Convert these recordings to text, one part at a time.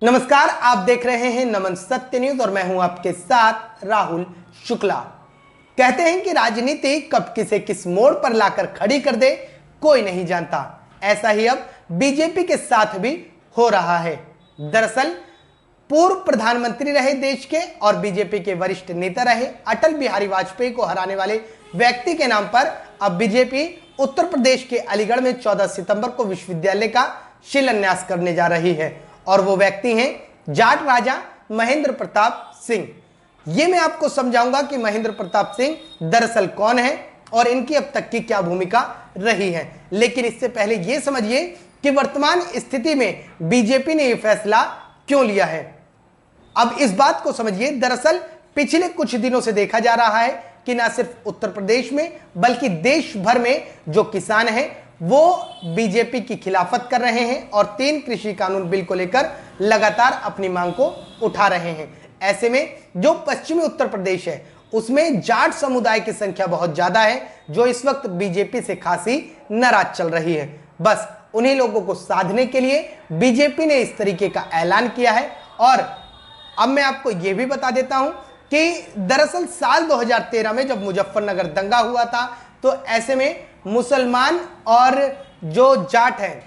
नमस्कार, आप देख रहे हैं नमन सत्य न्यूज और मैं हूं आपके साथ राहुल शुक्ला। कहते हैं कि राजनीति कब किसे किस मोड़ पर लाकर खड़ी कर दे कोई नहीं जानता। ऐसा ही अब बीजेपी के साथ भी हो रहा है। दरअसल पूर्व प्रधानमंत्री रहे देश के और बीजेपी के वरिष्ठ नेता रहे अटल बिहारी वाजपेयी को हराने वाले व्यक्ति के नाम पर अब बीजेपी उत्तर प्रदेश के अलीगढ़ में 14 सितंबर को विश्वविद्यालय का शिलान्यास करने जा रही है और वो व्यक्ति हैं जाट राजा महेंद्र प्रताप सिंह। ये मैं आपको समझाऊंगा कि महेंद्र प्रताप सिंह दरअसल कौन है और इनकी अब तक की क्या भूमिका रही है। लेकिन इससे पहले ये समझिए कि वर्तमान स्थिति में बीजेपी ने यह फैसला क्यों लिया है। अब इस बात को समझिए। दरअसल पिछले कुछ दिनों से देखा जा रहा है कि ना सिर्फ उत्तर प्रदेश में बल्कि देश भर में जो किसान हैं वो बीजेपी की खिलाफत कर रहे हैं और 3 कृषि कानून बिल को लेकर लगातार अपनी मांग को उठा रहे हैं। ऐसे में जो पश्चिमी उत्तर प्रदेश है उसमें जाट समुदाय की संख्या बहुत ज्यादा है जो इस वक्त बीजेपी से खासी नाराज चल रही है। बस उन्हीं लोगों को साधने के लिए बीजेपी ने इस तरीके का ऐलान किया है। और अब मैं आपको यह भी बता देता हूं कि दरअसल साल 2013 में जब मुजफ्फरनगर दंगा हुआ था तो ऐसे में मुसलमान और जो जाट हैं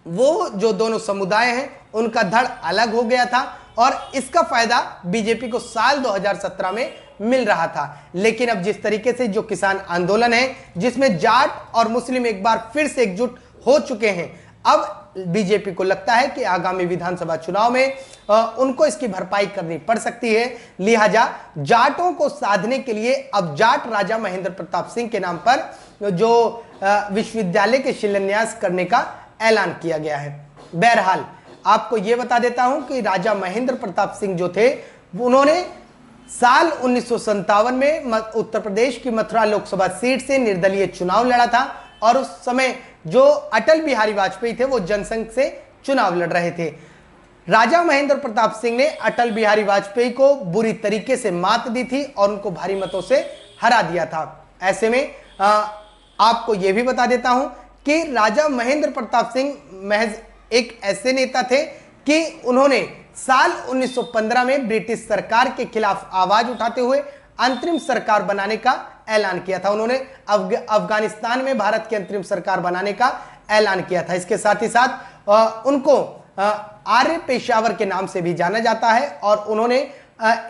वो जो दोनों समुदाय हैं उनका धड़ अलग हो गया था और इसका फायदा बीजेपी को साल 2017 में मिल रहा था। लेकिन अब जिस तरीके से जो किसान आंदोलन है जिसमें जाट और मुस्लिम एक बार फिर से एकजुट हो चुके हैं, अब बीजेपी को लगता है कि आगामी विधानसभा चुनाव में उनको इसकी भरपाई करनी पड़ सकती है। लिहाजा जाटों को साधने के लिए अब जाट राजा महेंद्र प्रताप सिंह के नाम पर जो विश्वविद्यालय के शिलान्यास करने का ऐलान किया गया है। बहरहाल आपको यह बता देता हूं कि राजा महेंद्र प्रताप सिंह जो थे उन्होंने साल 1957 में उत्तर प्रदेश की मथुरा लोकसभा सीट से निर्दलीय चुनाव लड़ा था और उस समय जो अटल बिहारी वाजपेयी थे वो जनसंघ से चुनाव लड़ रहे थे। राजा महेंद्र प्रताप सिंह ने अटल बिहारी वाजपेयी को बुरी तरीके से मात दी थी और उनको भारी मतों से हरा दिया था। ऐसे में आपको यह भी बता देता हूं कि राजा महेंद्र प्रताप सिंह महज एक ऐसे नेता थे कि उन्होंने साल 1915 में ब्रिटिश सरकार के खिलाफ आवाज उठाते हुए अंतरिम सरकार बनाने का ऐलान किया था। उन्होंने अफगानिस्तान में भारत की अंतरिम सरकार बनाने का ऐलान किया था। इसके साथ ही साथ उनको आर्य पेशावर के नाम से भी जाना जाता है और उन्होंने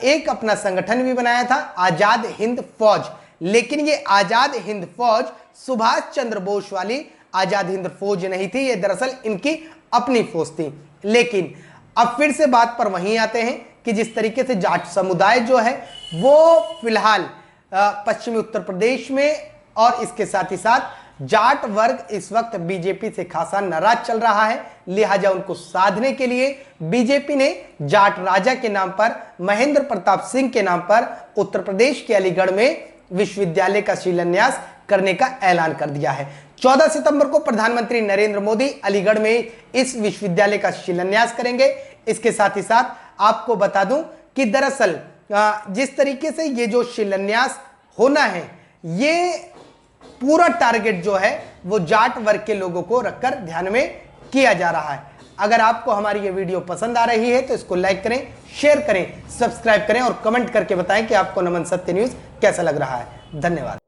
एक अपना संगठन भी बनाया था, आजाद हिंद फौज। लेकिन ये आजाद हिंद फौज सुभाष चंद्र बोस वाली आजाद हिंद फौज नहीं थी, ये दरअसल इनकी अपनी फौज थी। लेकिन अब फिर से बात पर वहीं आते हैं कि जिस तरीके से जाट समुदाय जो है वो फिलहाल पश्चिमी उत्तर प्रदेश में और इसके साथ ही साथ जाट वर्ग इस वक्त बीजेपी से खासा नाराज चल रहा है। लिहाजा उनको साधने के लिए बीजेपी ने जाट राजा के नाम पर महेंद्र प्रताप सिंह के नाम पर उत्तर प्रदेश के अलीगढ़ में विश्वविद्यालय का शिलान्यास करने का ऐलान कर दिया है। 14 सितंबर को प्रधानमंत्री नरेंद्र मोदी अलीगढ़ में इस विश्वविद्यालय का शिलान्यास करेंगे। इसके साथ ही साथ आपको बता दूं कि दरअसल जिस तरीके से ये जो शिलान्यास होना है ये पूरा टारगेट जो है वो जाट वर्ग के लोगों को रखकर ध्यान में किया जा रहा है। अगर आपको हमारी ये वीडियो पसंद आ रही है तो इसको लाइक करें, शेयर करें, सब्सक्राइब करें और कमेंट करके बताएं कि आपको नमन सत्य न्यूज कैसा लग रहा है। धन्यवाद।